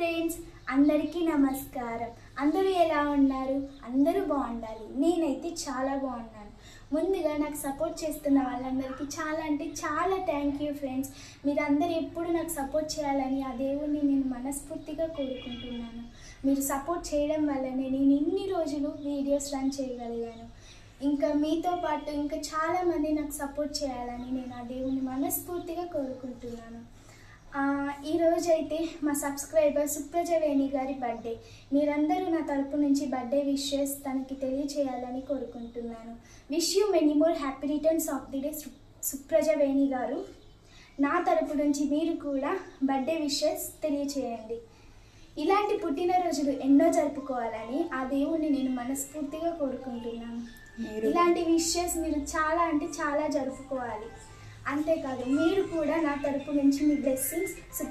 Friends, అందరికీ నమస్కారం. అందరూ ఎలా ఉన్నారు? అందరూ బాగుండాలి. నేనైతే చాలా బాగున్నాను. ముందుగా నాకు సపోర్ట్ చేస్తున్న వాళ్ళందరికీ చాలా అంటే చాలా థ్యాంక్ యూ ఫ్రెండ్స్. మీరందరూ ఎప్పుడు నాకు సపోర్ట్ చేయాలని ఆ దేవుణ్ణి నేను మనస్ఫూర్తిగా కోరుకుంటున్నాను. మీరు సపోర్ట్ చేయడం వల్లనే నేను ఇన్ని రోజులు వీడియోస్ రన్ చేయగలిగాను. ఇంకా మీతో పాటు ఇంకా చాలామంది నాకు సపోర్ట్ చేయాలని నేను ఆ దేవుణ్ణి మనస్ఫూర్తిగా కోరుకుంటున్నాను. ఈరోజైతే మా సబ్స్క్రైబర్ సుప్రజవేణి గారి బర్త్డే. మీరందరూ నా తరపు నుంచి బర్త్డే విషెస్ తనకి తెలియచేయాలని కోరుకుంటున్నాను. Wish you many more happy returns of the day Suprajaveni గారు. నా తరపు నుంచి మీరు కూడా బర్త్డే విషెస్ తెలియచేయండి. ఇలాంటి పుట్టినరోజులు ఎన్నో జరుపుకోవాలని ఆ దేవుణ్ణి నేను మనస్ఫూర్తిగా కోరుకుంటున్నాను. ఇలాంటి విషెస్ మీరు చాలా అంటే చాలా జరుపుకోవాలి. అంతేకాదు మీరు కూడా నా తరపు నుంచి మీ బ్లెస్సింగ్స్